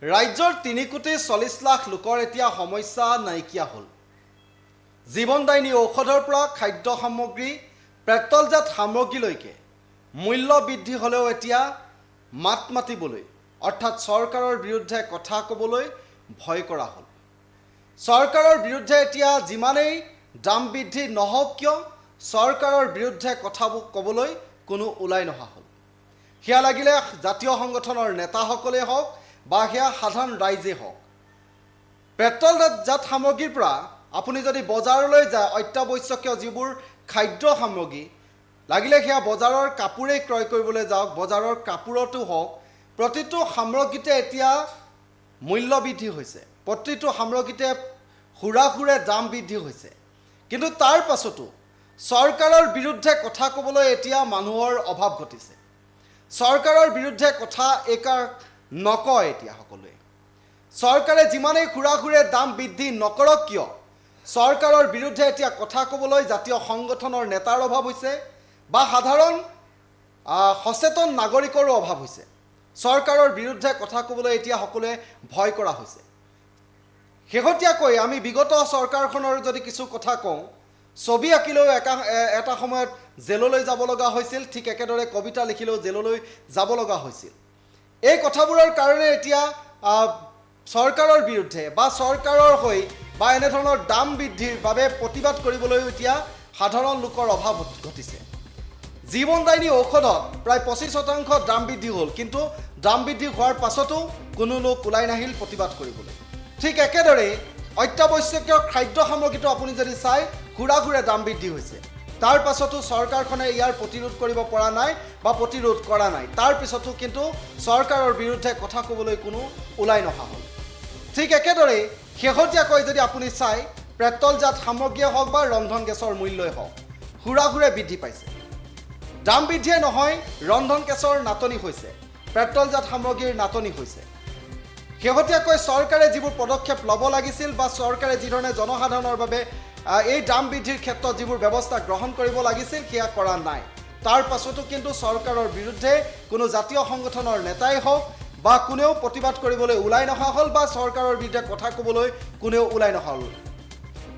ৰাজ্যৰ 3,40 লাখ লোকৰ এতিয়া সমস্যা নাইকিয়া হ'ল। জীৱনদায়িনী ঔষধৰ পৰা খাদ্য সামগ্ৰী পেট্ৰলজাত সামগ্ৰীলৈকে মূল্য বৃদ্ধি হ'লেও এতিয়া মাত মাতিবলৈ অৰ্থাৎ চৰকাৰৰ বিৰুদ্ধে কথা ক'বলৈ ভয় কৰা হ'ল। চৰকাৰৰ বিৰুদ্ধে এতিয়া যিমানেই দাম বৃদ্ধি নহওক কিয় চৰকাৰৰ বিৰুদ্ধে কথাবোৰ ক'বলৈ কোনো ওলাই নহা হ'ল। সেয়া লাগিলে জাতীয় সংগঠনৰ নেতাসকলেই হওক বা সেয়া সাধাৰণ ৰাইজেই হওক। পেট্ৰলজাত সামগ্ৰীৰ পৰা আপুনি যদি বজাৰলৈ যায় অত্যাৱশ্যকীয় যিবোৰ খাদ্য সামগ্ৰী লাগিলে সেয়া বজাৰৰ কাপোৰেই ক্ৰয় কৰিবলৈ যাওক, বজাৰৰ কাপোৰতো হওক, প্ৰতিটো সামগ্ৰীতে এতিয়া মূল্য বৃদ্ধি হৈছে। প্ৰতিটো সামগ্ৰীতে হুৰাহুৰে দাম বৃদ্ধি হৈছে। কিন্তু তাৰ পাছতো চৰকাৰৰ বিৰুদ্ধে কথা ক'বলৈ এতিয়া মানুহৰ অভাৱ ঘটিছে। চৰকাৰৰ বিৰুদ্ধে কথা একাৰ নকয় এতিয়া সকলোৱে। চৰকাৰে যিমানেই হুৰাহুৰে দাম বৃদ্ধি নকৰক কিয় চৰকাৰৰ বিৰুদ্ধে এতিয়া কথা ক'বলৈ জাতীয় সংগঠনৰ নেতাৰ অভাৱ হৈছে বা সাধাৰণ সচেতন নাগৰিকৰো অভাৱ হৈছে। চৰকাৰৰ বিৰুদ্ধে কথা ক'বলৈ এতিয়া সকলোৱে ভয় কৰা হৈছে। শেহতীয়াকৈ আমি বিগত চৰকাৰখনৰ যদি কিছু কথা কওঁ, ছবি আঁকিলেও এটা সময়ত জেললৈ যাব লগা হৈছিল, ঠিক একেদৰে কবিতা লিখিলেও জেললৈ যাব লগা হৈছিল। এই কথাবোৰৰ কাৰণে এতিয়া চৰকাৰৰ বিৰুদ্ধে বা চৰকাৰৰ হৈ বা এনেধৰণৰ দাম বৃদ্ধিৰ বাবে প্ৰতিবাদ কৰিবলৈও এতিয়া সাধাৰণ লোকৰ অভাৱ ঘটিছে। জীৱনদায়িনী ঔষধত প্ৰায় 25% দাম বৃদ্ধি হ'ল, কিন্তু দাম বৃদ্ধি হোৱাৰ পাছতো কোনো লোক ওলাই নাহিল প্ৰতিবাদ কৰিবলৈ। ঠিক একেদৰে অত্যাৱশ্যকীয় খাদ্য সামগ্ৰীটো আপুনি যদি চাই হুৰাহুৰে দাম বৃদ্ধি হৈছে। তাৰ পাছতো চৰকাৰখনে ইয়াৰ প্ৰতিৰোধ কৰিব পৰা নাই বা প্ৰতিৰোধ কৰা নাই। তাৰ পিছতো কিন্তু চৰকাৰৰ বিৰুদ্ধে কথা ক'বলৈ কোনো ওলাই নহা হ'ল। ঠিক একেদৰে শেহতীয়াকৈ যদি আপুনি চাই পেট্ৰলজাত সামগ্ৰীয়ে হওক বা ৰন্ধন গেছৰ মূল্যই হওক হুৰাহুৰে বৃদ্ধি পাইছে। দাম বৃদ্ধিয়ে নহয়, ৰন্ধন গেছৰ নাটনি হৈছে, পেট্ৰলজাত সামগ্ৰীৰ নাটনি হৈছে। শেহতীয়াকৈ চৰকাৰে যিবোৰ পদক্ষেপ ল'ব লাগিছিল বা চৰকাৰে যিধৰণে জনসাধাৰণৰ বাবে এই দাম বৃদ্ধিৰ ক্ষেত্ৰত যিবোৰ ব্যৱস্থা গ্ৰহণ কৰিব লাগিছিল সেয়া কৰা নাই। তাৰ পাছতো কিন্তু চৰকাৰৰ বিৰুদ্ধে কোনো জাতীয় সংগঠনৰ নেতাই হওক বা কোনেও প্ৰতিবাদ কৰিবলৈ ওলাই নহা হ'ল বা চৰকাৰৰ বিৰুদ্ধে কথা ক'বলৈ কোনেও ওলাই নহা হ'ল।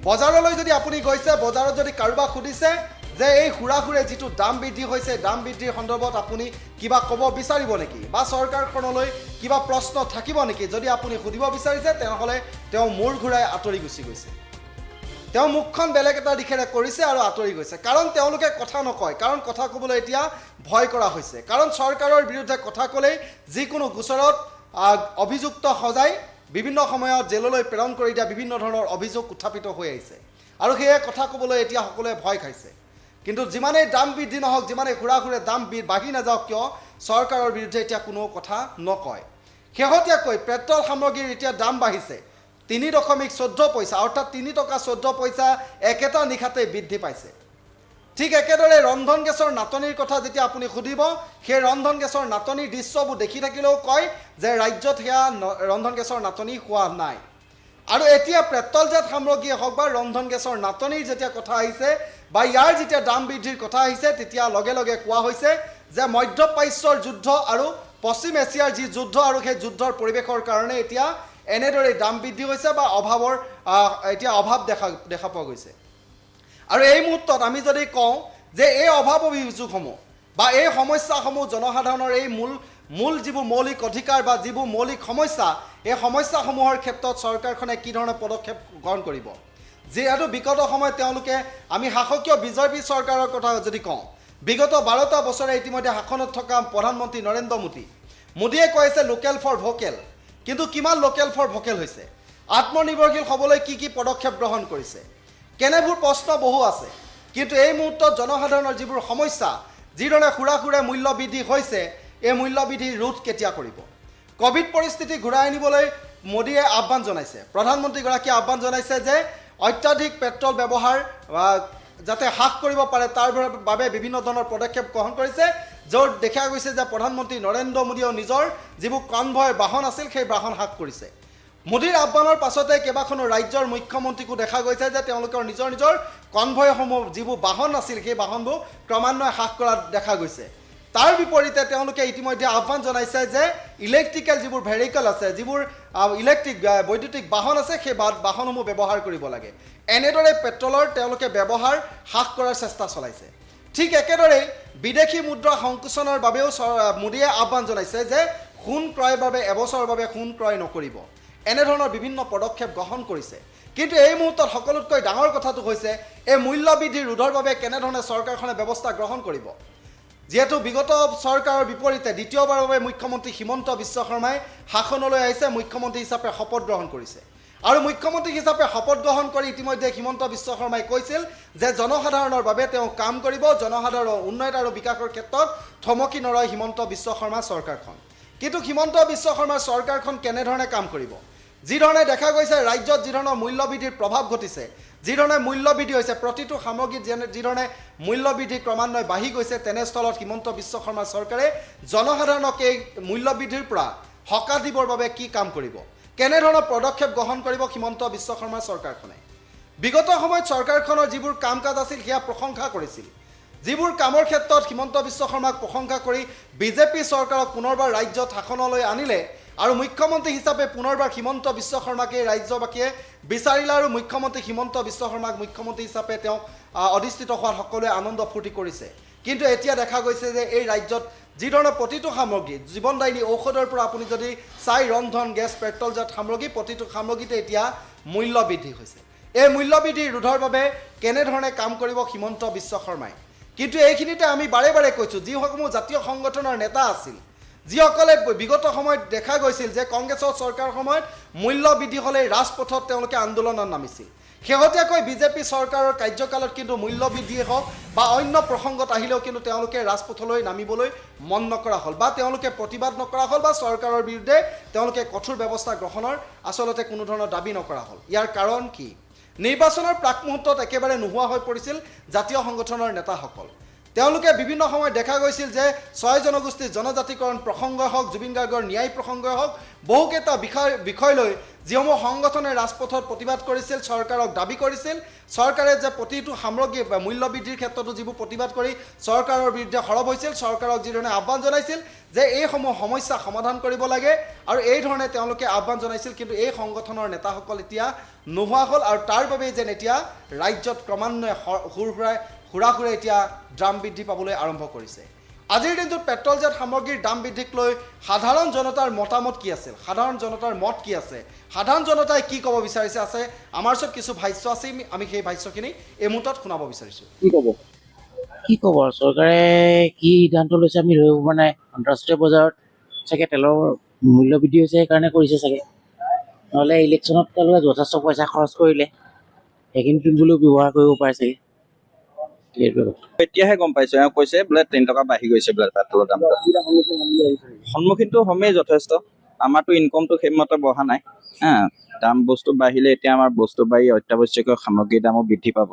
বজাৰলৈ যদি আপুনি গৈছে, বজাৰত যদি কাৰোবাক সুধিছে যে এই হুৰাহুৰে যিটো দাম বৃদ্ধি হৈছে, দাম বৃদ্ধিৰ সন্দৰ্ভত আপুনি কিবা ক'ব বিচাৰিব নেকি বা চৰকাৰখনলৈ কিবা প্ৰশ্ন থাকিব নেকি, যদি আপুনি সুধিব বিচাৰিছে তেনেহ'লে তেওঁ মূৰ ঘূৰাই আঁতৰি গুচি গৈছে। তেওঁ মুখখন বেলেগ এটা দিশেৰে কৰিছে আৰু আঁতৰি গৈছে। কাৰণ তেওঁলোকে কথা নকয়, কাৰণ কথা ক'বলৈ এতিয়া ভয় কৰা হৈছে। কাৰণ চৰকাৰৰ বিৰুদ্ধে কথা ক'লেই যিকোনো গোচৰত অভিযুক্ত সজাই বিভিন্ন সময়ত জেললৈ প্ৰেৰণ কৰি দিয়া বিভিন্ন ধৰণৰ অভিযোগ উত্থাপিত হৈ আহিছে আৰু সেয়ে কথা ক'বলৈ এতিয়া সকলোৱে ভয় খাইছে। কিন্তু যিমানেই দাম বৃদ্ধি নহওক, যিমানেই হুৰাহুৰে দাম বাঢ়ি নাযাওক কিয় চৰকাৰৰ বিৰুদ্ধে এতিয়া কোনো কথা নকয়। শেহতীয়াকৈ পেট্ৰল সামগ্ৰীৰ এতিয়া দাম বাঢ়িছে 3.14 পইচা, অৰ্থাৎ 3 টকা 14 পইচা একেটা নিশাতে বৃদ্ধি পাইছে। ঠিক একেদৰে ৰন্ধন গেছৰ নাটনিৰ কথা যেতিয়া আপুনি সুধিব, সেই ৰন্ধন গেছৰ নাটনিৰ দৃশ্যবোৰ দেখি থাকিলেও কয় যে ৰাজ্যত সেয়া ৰন্ধন গেছৰ নাটনি হোৱা নাই। আৰু এতিয়া পেট্ৰলজাত সামগ্ৰীয়ে হওক বা ৰন্ধন গেছৰ নাটনিৰ যেতিয়া কথা আহিছে বা ইয়াৰ যেতিয়া দাম বৃদ্ধিৰ কথা আহিছে, তেতিয়া লগে লগে কোৱা হৈছে যে মধ্যপ্ৰাচ্যৰ যুদ্ধ আৰু পশ্চিম এছিয়াৰ যি যুদ্ধ আৰু সেই যুদ্ধৰ পৰিৱেশৰ কাৰণে এতিয়া এনেদৰে দাম বৃদ্ধি হৈছে বা অভাৱৰ এতিয়া অভাৱ দেখা পোৱা গৈছে। আৰু এই মুহূৰ্তত আমি যদি কওঁ যে এই অভাৱ অভিযোগসমূহ বা এই সমস্যাসমূহ জনসাধাৰণৰ এই মূল যিবোৰ মৌলিক অধিকাৰ বা যিবোৰ মৌলিক সমস্যা, এই সমস্যাসমূহৰ ক্ষেত্ৰত চৰকাৰখনে কি ধৰণৰ পদক্ষেপ গ্ৰহণ কৰিব। যিহেতু বিগত সময়ত তেওঁলোকে আমি শাসকীয় বিজেপি চৰকাৰৰ কথা যদি কওঁ, বিগত 12টা বছৰে ইতিমধ্যে শাসনত থকা প্ৰধানমন্ত্ৰী নৰেন্দ্ৰ মোদীয়ে কৈছে লোকেল ফৰ ভোকেল, কিন্তু কিমান লোকেল ফৰ ভোকেল হৈছে? আত্মনিৰ্ভৰশীল হ'বলৈ কি কি পদক্ষেপ গ্ৰহণ কৰিছে? কেনেবোৰ প্ৰশ্ন বহু আছে। কিন্তু এই মুহূৰ্তত জনসাধাৰণৰ যিবোৰ সমস্যা, যিধৰণে হুৰাহুৰে মূল্য বৃদ্ধি হৈছে, এই মূল্য বৃদ্ধি ৰোধ কেতিয়া কৰিব? কোভিড পৰিস্থিতি ঘূৰাই আনিবলৈ মোদীয়ে আহ্বান জনাইছে, প্ৰধানমন্ত্ৰীগৰাকীয়ে আহ্বান জনাইছে যে অত্যাধিক পেট্ৰল ব্যৱহাৰ যাতে হ্ৰাস কৰিব পাৰে তাৰ বাবে বিভিন্ন ধৰণৰ পদক্ষেপ গ্ৰহণ কৰিছে, য'ত দেখা গৈছে যে প্ৰধানমন্ত্ৰী নৰেন্দ্ৰ মোদীয়েও নিজৰ যিবোৰ কনভয় বাহন আছিল সেই বাহন হ্ৰাস কৰিছে। মোদীৰ আহ্বানৰ পাছতে কেইবাখনো ৰাজ্যৰ মুখ্যমন্ত্ৰীকো দেখা গৈছে যে তেওঁলোকৰ নিজৰ নিজৰ কনভয়সমূহ যিবোৰ বাহন আছিল সেই বাহনবোৰ ক্ৰমান্বয়ে হ্ৰাস কৰা দেখা গৈছে। তাৰ বিপৰীতে তেওঁলোকে ইতিমধ্যে আহ্বান জনাইছে যে ইলেক্ট্ৰিকেল যিবোৰ ভেহিকল আছে, যিবোৰ ইলেক্ট্ৰিক বৈদ্যুতিক বাহন আছে, সেই বাহনসমূহ ব্যৱহাৰ কৰিব লাগে। এনেদৰে পেট্ৰলৰ তেওঁলোকে ব্যৱহাৰ হ্ৰাস কৰাৰ চেষ্টা চলাইছে। ঠিক একেদৰেই বিদেশী মুদ্ৰা সংকোচনৰ বাবেও মোদীয়ে আহ্বান জনাইছে যে সোণ ক্ৰয়ৰ বাবে এবছৰৰ বাবে সোণ ক্ৰয় নকৰিব। এনেধৰণৰ বিভিন্ন পদক্ষেপ গ্ৰহণ কৰিছে। কিন্তু এই মুহূৰ্তত সকলোতকৈ ডাঙৰ কথাটো হৈছে এই মূল্যবৃদ্ধি ৰোধৰ বাবে কেনেধৰণে চৰকাৰখনে ব্যৱস্থা গ্ৰহণ কৰিব। যিহেতু বিগত চৰকাৰৰ বিপৰীতে দ্বিতীয়বাৰৰ বাবে মুখ্যমন্ত্ৰী হিমন্ত বিশ্ব শৰ্মাই শাসনলৈ আহিছে, মুখ্যমন্ত্ৰী হিচাপে শপত গ্ৰহণ কৰিছে। আৰু মুখ্যমন্ত্ৰী হিচাপে শপত গ্ৰহণ কৰি ইতিমধ্যে হিমন্ত বিশ্ব শৰ্মাই কৈছিল যে জনসাধাৰণৰ বাবে তেওঁ কাম কৰিব, জনসাধাৰণৰ উন্নয়ন আৰু বিকাশৰ ক্ষেত্ৰত থমকি নৰয় হিমন্ত বিশ্ব শৰ্মা চৰকাৰখন। কিন্তু হিমন্ত বিশ্ব শৰ্মাৰ চৰকাৰখন কেনেধৰণে কাম কৰিব? যিধৰণে দেখা গৈছে ৰাজ্যত যিধৰণৰ মূল্যবৃদ্ধিৰ প্ৰভাৱ ঘটিছে, যিধৰণে মূল্যবৃদ্ধি হৈছে, প্ৰতিটো সামগ্ৰীত যিধৰণে মূল্যবৃদ্ধি ক্ৰমান্বয়ে বাঢ়ি গৈছে, তেনেস্থলত হিমন্ত বিশ্ব শৰ্মাৰ চৰকাৰে জনসাধাৰণক এই মূল্যবৃদ্ধিৰ পৰা সকাহ দিবৰ বাবে কি কাম কৰিব, কেনেধৰণৰ পদক্ষেপ গ্ৰহণ কৰিব হিমন্ত বিশ্ব শৰ্মাৰ চৰকাৰখনে? বিগত সময়ত চৰকাৰখনৰ যিবোৰ কাম কাজ আছিল সেয়া প্ৰশংসা কৰিছিল। যিবোৰ কামৰ ক্ষেত্ৰত হিমন্ত বিশ্ব শৰ্মাক প্ৰশংসা কৰি বিজেপি চৰকাৰক পুনৰবাৰ ৰাজ্যত শাসনলৈ আনিলে আৰু মুখ্যমন্ত্ৰী হিচাপে পুনৰবাৰ হিমন্ত বিশ্ব শৰ্মাকে ৰাজ্যবাসীয়ে বিচাৰিলে আৰু মুখ্যমন্ত্ৰী হিমন্ত বিশ্ব শৰ্মাক মুখ্যমন্ত্ৰী হিচাপে তেওঁক অধিষ্ঠিত হোৱাত সকলোৱে আনন্দ ফূৰ্তি কৰিছে। কিন্তু এতিয়া দেখা গৈছে যে এই ৰাজ্যত যিধৰণৰ প্ৰতিটো সামগ্ৰী, জীৱনদায়িনী ঔষধৰ পৰা আপুনি যদি চাই, ৰন্ধন গেছ, পেট্ৰলজাত সামগ্ৰী, প্ৰতিটো সামগ্ৰীতে এতিয়া মূল্য বৃদ্ধি হৈছে। এই মূল্যবৃদ্ধি ৰোধৰ বাবে কেনেধৰণে কাম কৰিব হিমন্ত বিশ্ব শৰ্মাই? কিন্তু এইখিনিতে আমি বাৰে বাৰে কৈছোঁ, যিসমূহ জাতীয় সংগঠনৰ নেতা আছিল, যিসকলে বিগত সময়ত দেখা গৈছিল যে কংগ্ৰেছৰ চৰকাৰৰ সময়ত মূল্য বৃদ্ধি হ'লে ৰাজপথত তেওঁলোকে আন্দোলনত নামিছিল। শেহতীয়াকৈ বিজেপি চৰকাৰৰ কাৰ্যকালত কিন্তু মূল্য বৃদ্ধিয়ে হওক বা অন্য প্ৰসংগত আহিলেও কিন্তু তেওঁলোকে ৰাজপথলৈ নামিবলৈ মন নকৰা হ'ল বা তেওঁলোকে প্ৰতিবাদ নকৰা হ'ল বা চৰকাৰৰ বিৰুদ্ধে তেওঁলোকে কঠোৰ ব্যৱস্থা গ্ৰহণৰ আচলতে কোনো ধৰণৰ দাবী নকৰা হ'ল। ইয়াৰ কাৰণ কি? নিৰ্বাচনৰ প্ৰাক মুহূৰ্তত একেবাৰে নোহোৱা হৈ পৰিছিল জাতীয় সংগঠনৰ নেতাসকল। তেওঁলোকে বিভিন্ন সময়ত দেখা গৈছিল যে ৬ জনগোষ্ঠীৰ জনজাতিকৰণ প্ৰসংগই হওক, জুবিন গাৰ্গৰ ন্যায় প্ৰসংগই হওক, বহুকেইটা বিষয় লৈ যিসমূহ সংগঠনে ৰাজপথত প্ৰতিবাদ কৰিছিল, চৰকাৰক দাবী কৰিছিল, চৰকাৰে যে প্ৰতিটো সামগ্ৰী মূল্যবৃদ্ধিৰ ক্ষেত্ৰতো যিবোৰ প্ৰতিবাদ কৰি চৰকাৰৰ বিৰুদ্ধে সৰব হৈছিল, চৰকাৰক যিধৰণে আহ্বান জনাইছিল যে এইসমূহ সমস্যা সমাধান কৰিব লাগে আৰু এই ধৰণে তেওঁলোকে আহ্বান জনাইছিল। কিন্তু এই সংগঠনৰ নেতাসকল এতিয়া নোহোৱা হ'ল আৰু তাৰ বাবেই যেন এতিয়া ৰাজ্যত ক্ৰমান্বয়ে সুৰা এতিয়া দাম বৃদ্ধি পাবলৈ আৰম্ভ কৰিছে। আজিৰ দিনটোত পেট্ৰলজাত সামগ্ৰীৰ দাম বৃদ্ধিক লৈ সাধাৰণ জনতাৰ মতামত কি আছিল, সাধাৰণ জনতাৰ মত কি আছে, সাধাৰণ জনতাই কি ক'ব বিচাৰিছে আছে আমাৰ ওচৰত কিছু ভাষ্য আছে। আমি সেই ভাষ্যখিনি এই মুহূৰ্তত শুনাব বিচাৰিছোঁ। কি ক'ব চৰকাৰে কি সিদ্ধান্ত লৈছে আমি ধৰিব পৰা নাই। আন্তঃৰাষ্ট্ৰীয় বজাৰত চাগে তেলৰ মূল্য বৃদ্ধি হৈছে, সেইকাৰণে কৰিছে চাগে। নহ'লে ইলেকশ্যনত তেওঁলোকে যথেষ্ট পইচা খৰচ কৰিলে, সেইখিনি তুলিবলৈও ব্যৱহাৰ কৰিব পাৰে চাগে। এতিয়াহে গম পাইছো, এওঁ কৈছে বোলে 3 টকা বাঢ়ি গৈছে বোলে পেট্ৰলৰ দাম। সন্মুখীনটো হ'মেই যথেষ্ট। আমাৰতো ইনকমটো সেইমতে বঢ়া নাই। দাম বস্তু বাঢ়িলে এতিয়া আমাৰ বস্তু বাঢ়ি অত্যাৱশ্যকীয় সামগ্ৰীৰ দামো বৃদ্ধি পাব।